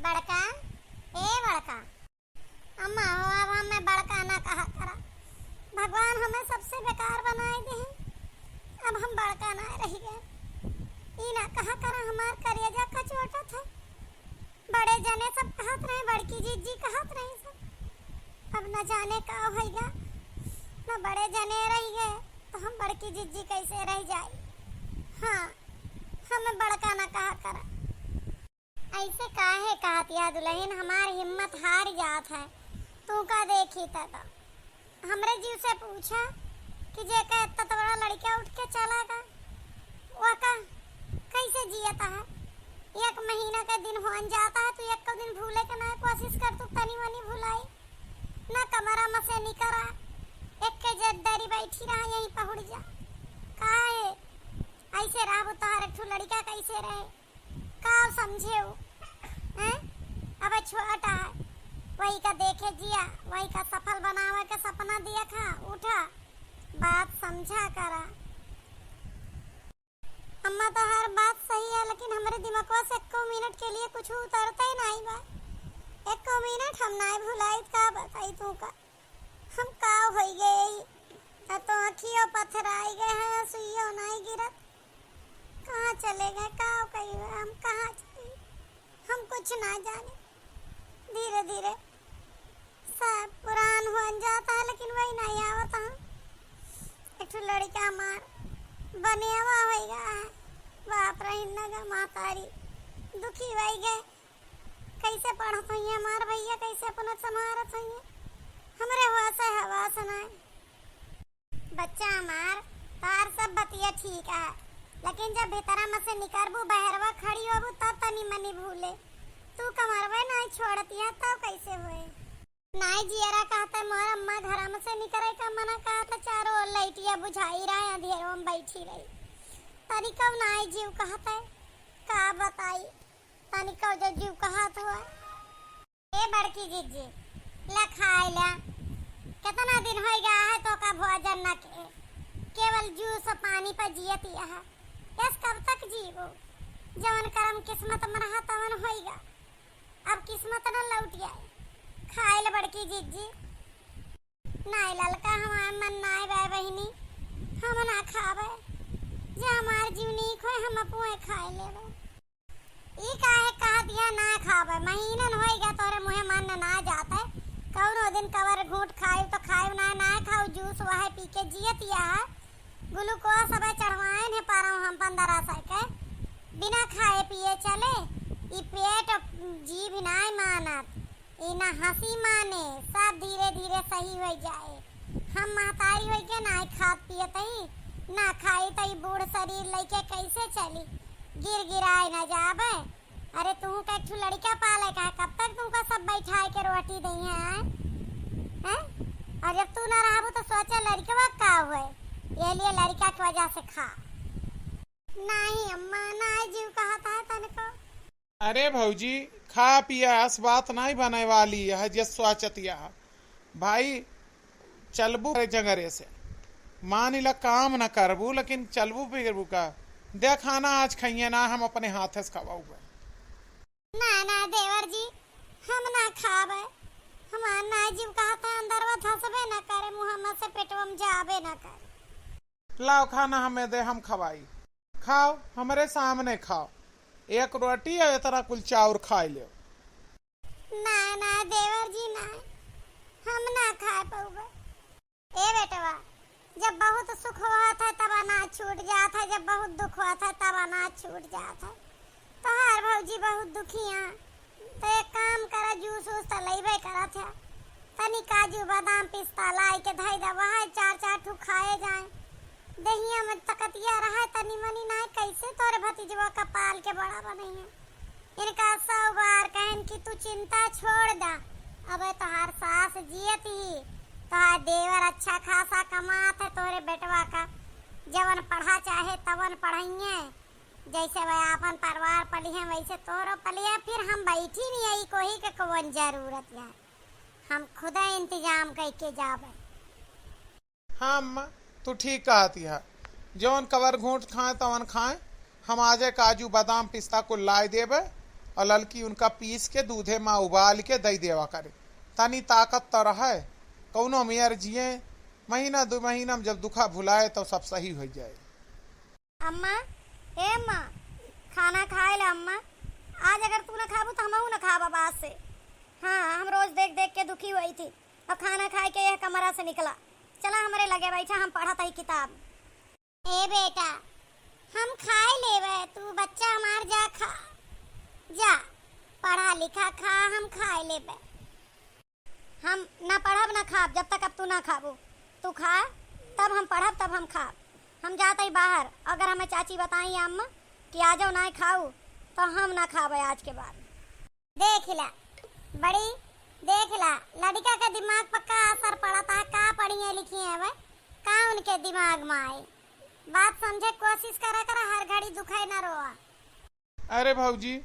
बड़का बड़का अम्मा हो, अब हमें बड़का ना कहा करा। भगवान हमें सबसे बेकार बनाए दे हैं। अब हम बड़का ना रह गए। ई ना कहा करा हमार करेजा का छोटा था। बड़े जने सब कहत रहे, बड़की जीजी कहत रहे सब। अब न जाने का होगा। न बड़े जने रह गए तो हम बड़की जीजी कैसे रह जाए। हाँ, हमें बड़का ना कहा करा। ऐसे काहे कहतिया दुल्हन, हमारी हिम्मत हार जात है। तू का देखी था हमरे जीव से पूछा कि जे का इतना बड़ा लड़का उठ के चला गया, वो का कैसे जियता है। एक महीना का दिन हो जाता है तो एक को दिन भूले के ना कोशिश कर, तू तनी मनी भुलाई ना। कमरा में से निकरा एक के जद्दारी बैठी रहा, यहीं पहुड़ जा। काहे ऐसे राह तोहर ठू लड़का कैसे रहे, का समझे हो हैं। अब छोटा है, वही का देखे जिया, वही का सफल बनावे के सपना दिया खा। उठा, बात समझा करा। अम्मा तो हर बात सही है, लेकिन हमारे दिमाग से 1 मिनट के लिए कुछ उतरता ही नहीं बा। 1 मिनट हम नहीं भुलाई का बताई तू का। हम का हो गए तो अखियों पथराई गए हैं, सुइयों नहीं गिरत। कहाँ चले गए, का कही हम कहाँ चले, हम कुछ ना जाने। धीरे धीरे सब पुरान हो जाता है, लेकिन वही नहीं आवता। एक लड़का मार बनेवा हो गया है। बाप रही नगा मातारी दुखी वही गए। कैसे पढ़त हुई हमार भैया, कैसे अपना संभारत हुई हमरे हुआ से हवा सुनाए। बच्चा हमार तार सब बतिया ठीक है, लेकिन जब भीतरा में से निकलबू बहरवा खड़ी होबू तब तनी मनी भूले। तू कमरवे नहीं छोड़ती है तब कैसे हुए। नाई जियरा कहता मोर अम्मा घर में से निकले का मना कहता, चारों ओर लाइटिया बुझाई रहा, अंधेरों में बैठी रही। तनी कब नाई जीव कहता है, का बताई तनी कब जो जीव कहत हुआ। ए बड़की जीजी ला खाए ला, कितना दिन हो गया है तो का भोजन न के, केवल जूस और पानी पर जियत है। यस कब तक जीवो, जवन करम किस्मत में रहा तवन होएगा। अब किस्मत न लौट जाए। खाए ल बड़की जीजी नाई ललका, हमार मन नाई बाय बहिनी, हम ना खावे। जे हमार जीवनी खोए हम अपुए खाए लेवे। ई काहे कह दिया ना खावे, महीनन होएगा तोरे मुहे मन ना जाता है। कौनो दिन कवर घूट खाए तो खाए ना खाऊ, जूस वह पी के जियत या ग्लूकोज सब चढ़वाए ने पारा हम 1500 के बिना खाए पिए चले। ई पेट जीभ नहीं मानत, ई ना हंसी माने, सब धीरे धीरे सही हो जाए। हम महतारी हो के ना खात पियत ही ना खाई तो ई बूढ़ शरीर लेके कैसे चली, गिर गिराए न जाबे। अरे तू का एक लड़का पाले का, कब तक तू का सब बैठाए के रोटी दई है। और जब तू ना रहबू तो सोचा लड़का का हुए, ये लिए लड़का की वजह से खा। नहीं अम्मा नहीं जीव कहता है तनको। अरे भौजी खा पिया इस बात नहीं बने वाली है, जे स्वाचतिया भाई चलबू जगरे से मान ला काम न करबू, लेकिन चलबू फिरबू का दे खाना आज खाइए ना, हम अपने हाथ से खवाऊ। ना देवर जी हम ना खावे, हमार ना जीव कहता है अंदर वो धसबे ना करे, मुंह में से पेटवा में जाबे ना करे। लाओ खाना हमें दे, हम खवाई। खाओ हमारे सामने खाओ, एक रोटी और इतना कुल चाउर खा लो। ना देवर जी ना, हम ना खा पाऊंगा। ए बेटवा जब बहुत सुख हुआ था तब अनाज छूट जाता है, जब बहुत दुख हुआ था तब अनाज छूट जाता है। तो हर भौजी बहुत दुखी है, तो एक काम करा जूस वूस तो लेबे करा था। तनी काजू बादाम पिस्ता लाई के धई दे, वहाँ 4 ठू खाए जाए। दहिया में तकतिया रहा तनी मनी ना, कैसे तोरे भतीजवा का पाल के बड़ा बने हैं। इनका 100 बार कहन कि तू चिंता छोड़ दा, अब तोहार सास जियत ही, तोहार देवर अच्छा खासा कमात है तोरे बेटवा का। जवन पढ़ा चाहे तवन पढ़ाइए, जैसे वह अपन परिवार पली है वैसे तोरो पली है। फिर हम बैठी नहीं आई, कोई के कौन जरूरत है, हम खुदा इंतजाम करके जावे। हम तू ठीक कहती है, जौन कवर घूट खाए तवन खाए। हम आजे काजू बादाम पिस्ता को लाई देबे, और ललकी उनका पीस के दूधे में उबाल के दई देवा करे, तनी ताकत तो रहे, कौनो मेयर जिए महीना 2 महीना में जब दुखा भुलाए तो सब सही हो जाए। अम्मा, ए अम्मा, खाना खाए ले अम्मा। आज अगर तू ना खाबू तो हमहू ना खाबा बाद से। हाँ, हम रोज देख देख के दुखी हुई थी और खाना खाए के यह कमरा से निकला। चला हमारे लगे बैठा, हम पढ़ा ही किताब। ए बेटा, हम खाए लेवे, तू बच्चा हमार जा खा, जा पढ़ा लिखा खा, हम खाए लेवे। हम ना पढ़ब ना खाब जब तक अब तू ना खाबू। तू खा तब हम पढ़ब तब हम खाब। हम जाते ही बाहर, अगर हमें चाची बताई अम्मा कि आ जाओ ना खाऊ तो हम ना खाबे आज के बाद। देख ला बड़ी, देख ला लड़का का दिमाग पर का असर पड़ता है, का पढ़ी है लिखी है वह, का उनके दिमाग में आई। बात समझे कोशिश करा कर, हर घड़ी दुखाई ना रोआ। अरे भौजी,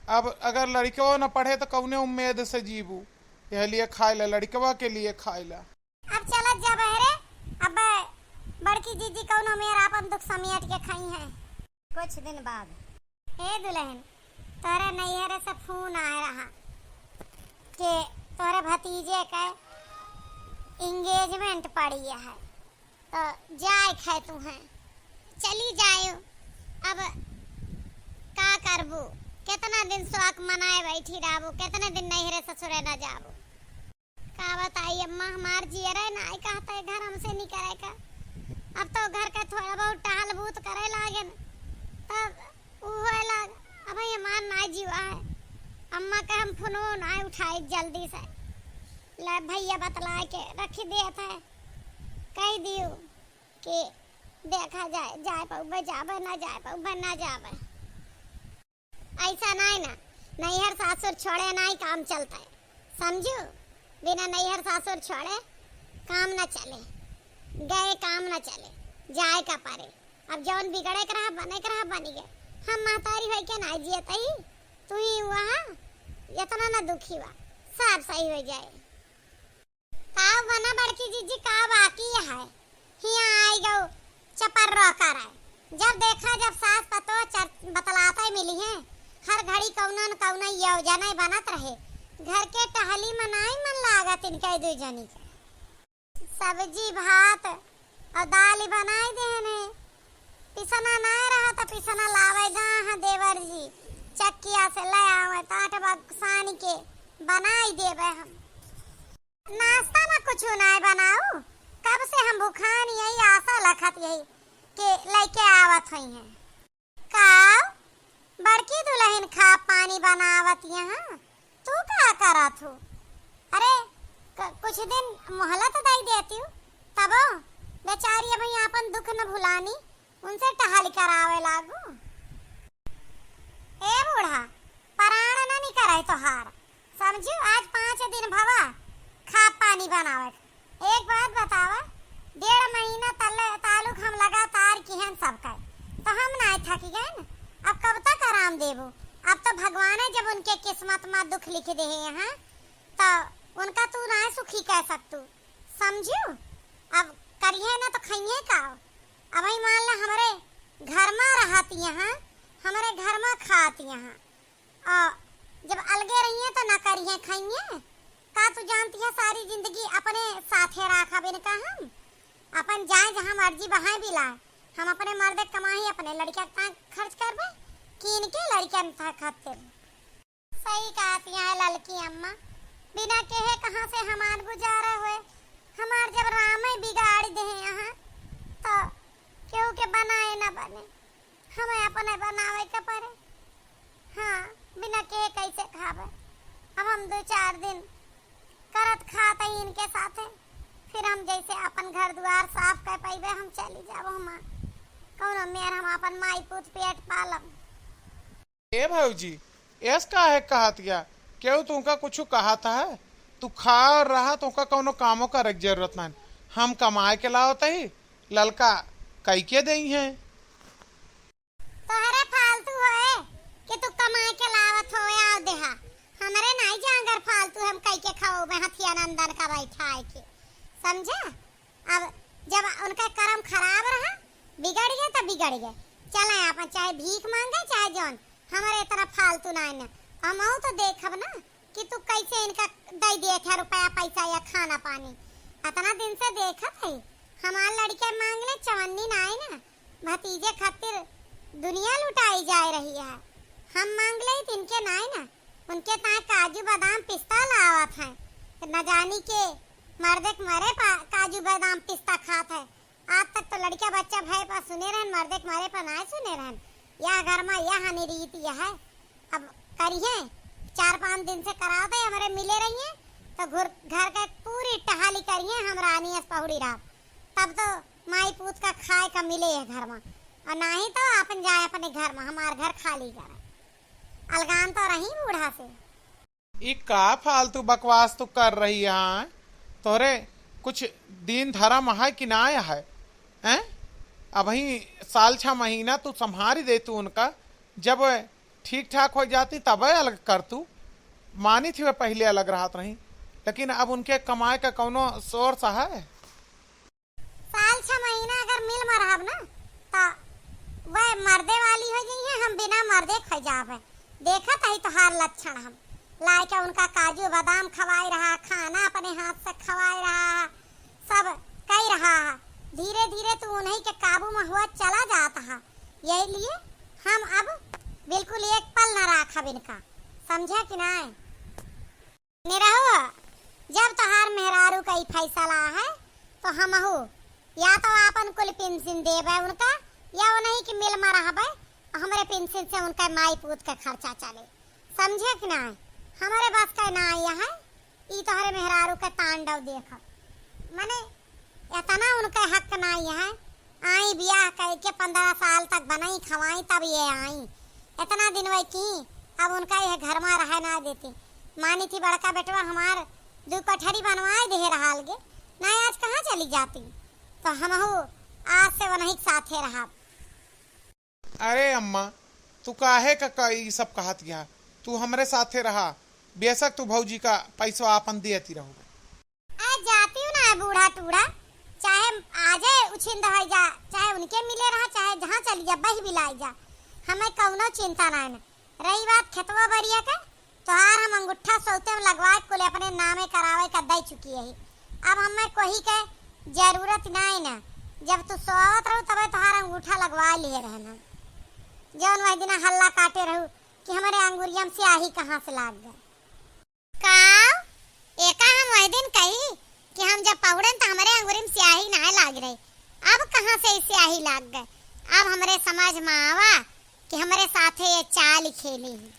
अब अगर लड़कवा न पढ़े तो कौने उम्मीद से जीबू, यह लिए खाए ला, लड़कवा के लिए खाए ला। अब चलत जा बहरे, अब बड़की जीजी कौनो मेरा अपन दुख समेट के खाई है। कुछ दिन बाद, हे दुल्हन, तोरे नैहरे से फोन आ रहा कि तोरे भतीजे का इंगेजमेंट पड़ी है, तो जाए खे तू है, चली जायो। अब का करबू, कितना दिन शौक मनाए बैठी रहबू, कितने दिन नैहरे ससुरे न जाबू। का बताई अम्मा, हमार जियरे नाई कहता है घर हमसे नहीं करे का। अब तो घर का थोड़ा बहुत टहल बूत करे लागे तब उहे लाग। अब हमार नाई जीवा है, अम्मा का हम फोनो नाई उठाई जल्दी से, ले भैया बतला के रखी दिया था, कह दियो कि देखा जाए, जाए पाऊबे जाबे ना जाए पाऊबे ना जाबे। ऐसा नहीं ना, नैहर सासुर छोड़े नहीं काम चलता है, समझो। बिना नैहर सासुर छोड़े काम न चले, गए काम न चले, जाए का पारे। अब जौन बिगड़े कर बने कर बनी गए, हम महतारी हो के ना जियत ही, तू ही हुआ इतना ना दुखी हुआ, सब सही हो जाए। का बना बड़की जीजी, का बाकी है हिया आई गो चपर रो कर है। जब देखा, जब सास पतो बतलाते मिली है, हर घड़ी कौना न कौना योजना बनत रहे। घर के टहली मनाई मन लागत इनके दो जनी के। सब्जी भात और दाल बनाई देने, पिसना ना रहा तो पिसना लावे जहाँ देवर जी चक्किया से ले आवे, ताट बक्सानी के बनाई देवे। हम नाश्ता में कुछ ना बनाऊ, कब से हम भूखान यही आशा लखत यही कि लेके आवत हुई हैं। का बड़की दुल्हन खा पानी बनावत यहाँ, तू क्या करत हो? अरे कुछ दिन मोहलत दई देती हूँ, तबो बेचारी अब अपन दुख न भुलानी, उनसे टहल करावे लागू। ए बूढ़ा, प्राण न नहीं करे तोहार, समझू। आज 5 दिन भवा खा पानी बनावे। एक बात बतावा, 1.5 महीना तालुक हम लगातार किहन सब कहे, तो हम ना थकी गए न। अब कब तक आराम देबू? अब तो भगवान है जब उनके किस्मत में दुख लिख दे हैं, तो उनका तू ना सुखी कह सकतू, समझू। अब करिए ना तो खाइए का। अब ही मान ला हमारे घर में रहती यहाँ, हमारे घर में खाती यहाँ, और जब अलगे रहिए तो ना करिए खाइए का। तू जानती है सारी जिंदगी अपने साथे रखा बिन का, हम अपन जाए जहाँ मर्जी वहाँ भी लाए। हम अपने मर्द कमाई, अपने लड़का का खर्च करबे कि इनके लड़का था खातिर। सही कहती है लड़की अम्मा, बिना कहे कहाँ से हमार गुजारा हुए। हमार जब राम बिगाड़ दे यहाँ, तो केहू के बनाए ना बने, हमें अपने बनावे के पड़े। हाँ, बिना कहे कैसे खावे। अब हम 2-4 दिन करत खाते ही इनके साथे, फिर हम जैसे अपन घर द्वार साफ कर पाइबे, हम चली जाबो। हम कौन मेर हम अपन माई पुत पेट पालब। ए भौजी, ऐस का है कहतिया, क्यों तुमका कुछ कहा था है? तू खा और रहा, तुमका कौनो कामों का जरूरत नहीं। हम कमाए के लाओ ही, ललका कई के दई है। तोहरे फालतू है कि तू कमाए के लावत हो या देहा, हमरे नहीं जांगर फालतू हम कई के खाओ में हथिया नंदन का बैठा है के, समझा। अब जब उनका कर्म खराब रहा, बिगड़ गए तो बिगड़ गए, चले अपन चाहे भीख मांगे चाहे जौन, हमारे तरफ फालतू नहीं। हम तो देखब ना कि तू कैसे इनका दे दिए थे रुपया पैसा या खाना पानी। इतना दिन से देखत है हमार लड़के मांगले चवन्नी ना है ना, भतीजे खातिर दुनिया लुटाई जा रही है। हम मांग ले तिनके ना है ना, उनके ताए काजू बादाम पिस्ता लावत है, न जानी के मर्दे के मरे काजू बादाम पिस्ता खात है। आज तक तो लड़का बच्चा भाई पास सुने रहन, मर्दे के मरे पर ना सुने रहन। यह घर में यह हानि रीति है। अब करिए 4-5 दिन से करा दे हमारे मिले रहिए तो घर का पूरी टहाली करिए हम रानी पहुड़ी रात, तब तो माई पूत का खाए का मिले है घर में, और ना ही तो अपन जाए अपने घर में, हमार घर खाली करे। अलगान तो रही बूढ़ा से। ये का फालतू बकवास तू कर रही है? तोरे कुछ दिन धर्म है कि ना है? हैं? अब ही साल 6 महीना तू संभाल दे तू उनका, जब ठीक ठाक हो जाती तब अलग कर तू। मानी थी वह पहले अलग रहत रही, लेकिन अब उनके कमाए का कौनो सोर्स है? साल 6 महीना अगर मिल में रहब ना तो वह मर्दे वाली हो गई है, हम बिना मर्दे खा जावे। देखत है तोहार लक्षण, हम लाए के उनका काजू बादाम खवाई रहा, खाना अपने हाथ से खवाई रहा, सब कई रहा। धीरे धीरे तू उन्हीं के काबू में हुआ चला जाता है। यही लिए हम अब बिल्कुल एक पल न राखब इनका, समझे कि नहीं? निरहो जब तोहार मेहरारू का ही फैसला है तो हम हो या तो अपन कुल पेंशन देवे उनका, या उन्हीं की मिल में रहबे, हमारे पेंशन से उनका माई पूत का खर्चा चले, समझे कि नहीं? हमारे बस का ना यह है ई तोहरे मेहरारू का तांडव देख, माने इतना उनका हक ना यह है। आई बियाह करके 15 साल तक बनाई खवाई तब ये आई, इतना दिन वही की अब उनका यह घर में रह ना देती। मानी थी बड़का बेटवा हमार 2 कठरी बनवाए दे रहा गे ना, आज कहाँ चली जाती, तो हम आज से वही साथे रहा। अरे अम्मा तू काहे का ये सब कहत गया? तू हमरे साथे रहा, बेशक तू भौजी का पैसा अपन देती रहो। आज जाती हूँ ना बूढ़ा टूढ़ा, चाहे आ जाए उछिंद हो जा, चाहे उनके मिले रहा, चाहे जहाँ चली जा बही बिलाई जा, हमें कौनो चिंता ना है। रही बात खेतवा बरिया का, तोहार हम अंगूठा सौते में लगवाए कुल अपने नामे करावे का दे चुकी है। अब हमें कोई के जरूरत नहीं ना, जब तू सोवत रहू तब तोहार अंगूठा लगवा लिए रहना। जौन वह दिन हल्ला काटे रहू कि हमारे अंगुरियम से आही कहाँ से लाग गए। काव एका हम वह दिन कही कि हम जब पहुड़न तो हमारे अंगुरियम से आही ना लाग रही, अब कहाँ से इसे आही लाग गए। अब हमारे समझ में आवा कि हमारे साथे ये चाल खेली है।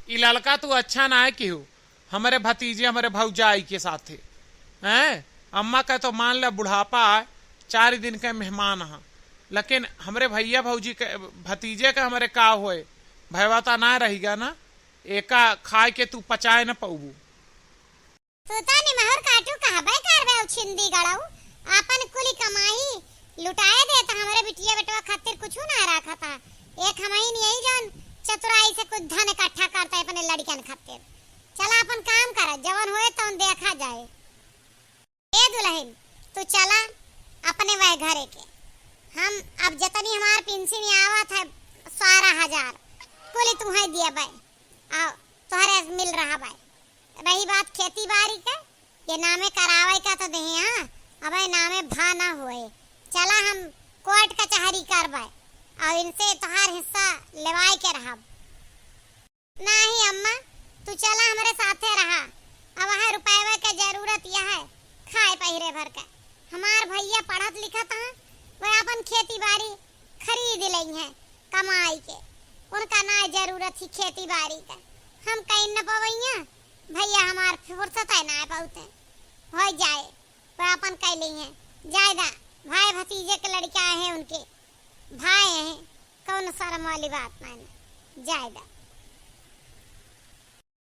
ये लड़का तू अच्छा ना है कि हो हमारे भतीजे हमारे भौजाई के साथे हैं? अम्मा का तो मान ला बुढ़ापा 4 दिन के मेहमान है, लेकिन हमारे भैया भौजी के भतीजे का हमारे का होए भयवाता ना रहेगा ना, एका खाए के तू पचाए न पाऊबू। तू तो निमहर काटू कहबे करबे उछिंदी गड़ाऊ, अपन कुली कमाई लुटाए दे तो हमारे बिटिया बेटवा खातिर कुछ ना रखा था। एक हम ही नहीं जान चतुराई से कुछ धन इकट्ठा करता है अपने लड़कन खातिर। चला अपन काम कर, जवन होए तो देखा जाए। ए दुल्हन तू चला अपने वह घरे के, हम अब जतनी हमार पेंशन आवत है 12,000 कुल तू है दिया बाई, आओ तोहरे मिल रहा बाई। रही बात खेती बाड़ी का, ये नामे करावे का तो दे, हाँ अब नामे भा ना होए। चला हम कोर्ट कचहरी करवाए और इनसे तोहार हिस्सा लेवाए के रहा। नहीं अम्मा तू चला हमारे साथे रहा, अब वहाँ रुपये का जरूरत यह है खाए पहिरे भर का। हमार भैया पढ़त लिखत है, वह अपन खेती बाड़ी खरीद ली है कमाई के, उनका ना जरूरत ही खेती बाड़ी का। हम कहीं न पवैया भैया हमार फुर्सत है ना बहुत हो जाए, वह अपन कह ली है जायदा भाई भतीजे के लड़का है, उनके भाई हैं, कौन शर्म वाली बात नहीं जायदा।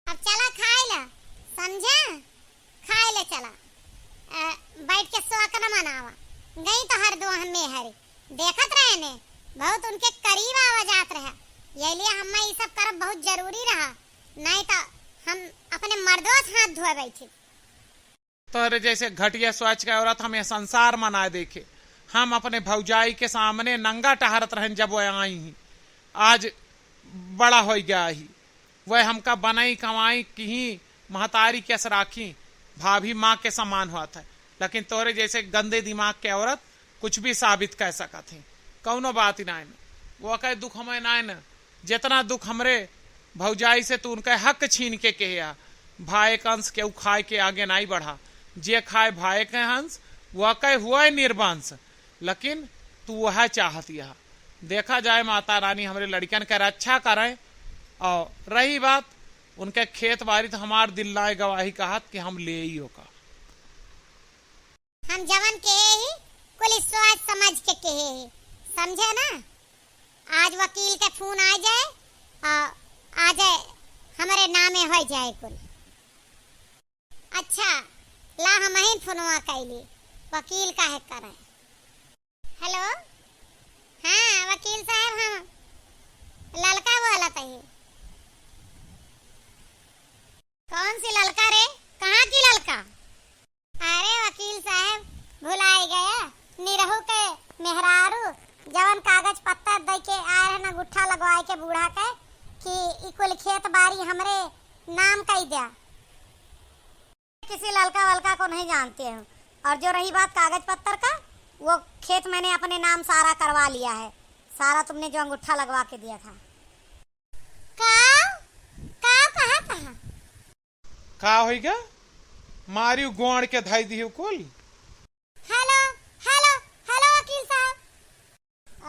अब चला खाए ला, समझा? खाए ले चला, बैठ के स्वागत मनावा। गई तो हर दो हमें हरी देखत रहे ने, बहुत उनके करीब आवा जात रहा, ये लिए हमें ये सब करब बहुत जरूरी रहा, नहीं तो हम अपने मर्दों से हाथ धोए बैठे। तोरे जैसे घटिया सोच के औरत हमें संसार मनाए देखे, हम अपने भौजाई के सामने नंगा टहरत रहन जब वो आई ही। आज बड़ा हो गया ही, वह हमका बनाई कमाई की महतारी कैस राखी, भाभी माँ के समान हुआ था। लेकिन तोरे जैसे गंदे दिमाग के औरत कुछ भी साबित कर सका थी, कौनो बात ही ना। वो कहे दुख हमें ना न, जितना दुख हमरे भौजाई से तू उनका हक छीन के कहे, भाई का अंश केहू खाए के आगे नहीं बढ़ा, जे खाए भाई के हंस वह कहे हुआ है निर्वंश। लेकिन तू वह चाहती है, देखा जाए माता रानी हमरे लड़कियन के रक्षा करें। और रही बात उनके खेत बाड़ी, तो हमार दिल लाए गवाही कहत कि हम ले ही होगा। हम जवन कहे ही कुल सोच समझ के कहे ही, समझे ना। आज वकील के फोन आ जाए और आ जाए हमारे नामे हो जाए कुल। अच्छा ला हम ही फोनवा कैली, वकील काहे करे। हेलो, हाँ वकील साहब, हम ललका बोला था। कौन सी ललका रे, कहाँ की ललका? अरे वकील साहब भुलाई गया, निरहू के मेहरारू जवन कागज पत्तर दे के आए है ना, गुट्ठा लगवाए के बूढ़ा के कि कुल खेत बाड़ी हमरे नाम कही दिया। किसी ललका वलका को नहीं जानते हैं। और जो रही बात कागज पत्तर का, वो खेत मैंने अपने नाम सारा करवा लिया है, सारा तुमने जो अंगूठा लगवा के दिया था। कहाँ का होगा मारी गोड़ के धाई दी कुल। हेलो हेलो हेलो वकील साहब।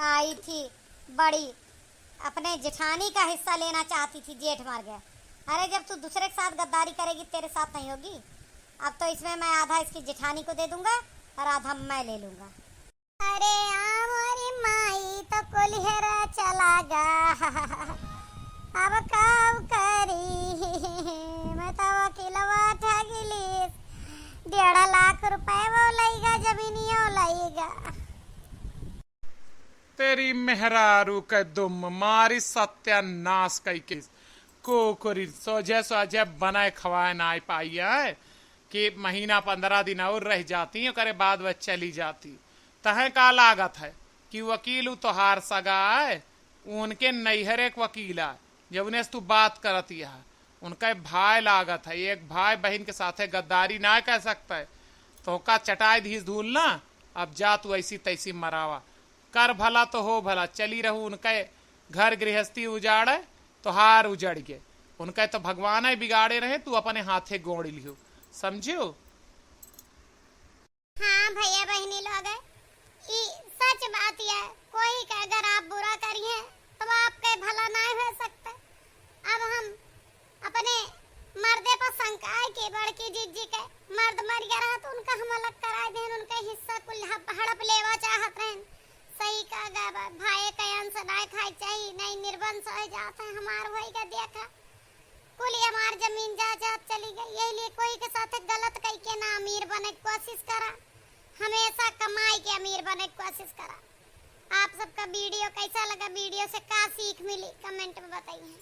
आई थी बड़ी अपने जेठानी का हिस्सा लेना चाहती थी, जेठ मर गया। अरे जब तू दूसरे के साथ गद्दारी करेगी तेरे साथ नहीं होगी। अब तो इसमें मैं आधा इसकी जेठानी को दे दूंगा और आधा मैं ले लूंगा। अरे हमारी माई तो कोलिहरा चला गा, अब कब करी मैं तो वकीलवा ठगिली, 1.5 लाख रुपए वो लईगा, जमीनियों लईगा। तेरी मेहरारू के दुम मारी सत्यानाश कई के कोकरी सोझे सोझे बनाए खवाए ना पाई है कि महीना 15 दिन और रह जाती है, करे बाद वह चली जाती। तहे का लागत है कि वकील तोहार सगा है, उनके नैहर एक वकील है, जब उन्हें तू बात करती है उनका भाई लागत है। एक भाई बहन के साथे गद्दारी ना कह सकता है, तो का चटाई धीस धूल ना। अब जा तू ऐसी तैसी मरावा, कर भला तो हो भला, चली रहू। उनके घर गृहस्थी उजाड़े तो हार उजड़ गए, उनके तो भगवान ही बिगाड़े रहे, तू अपने हाथे गोड़ लियो, समझियो। हाँ भैया बहनी लोग, सच बात है, कोई का अगर आप बुरा करिए तो आपके भला ना हो सकता। अब हम अपने मर्दे पर शंका के बड़की जीजी के मर्द मर गया रहा तो उनका हम अलग कराए देन, उनका हिस्सा कुल हड़प लेवा चाहत रहन। सही का गाबा भाई का अंश ना खाई चाहिए, नहीं निर्वंश हो जाता है। हमार भाई का देखा कुल हमार जमीन जायदाद चली गई, यही लिए कोई के साथ गलत कई के ना अमीर बने की कोशिश करा, हमेशा कमाई के अमीर बने की कोशिश करा। आप सबका वीडियो कैसा लगा, वीडियो से क्या सीख मिली कमेंट में बताइए।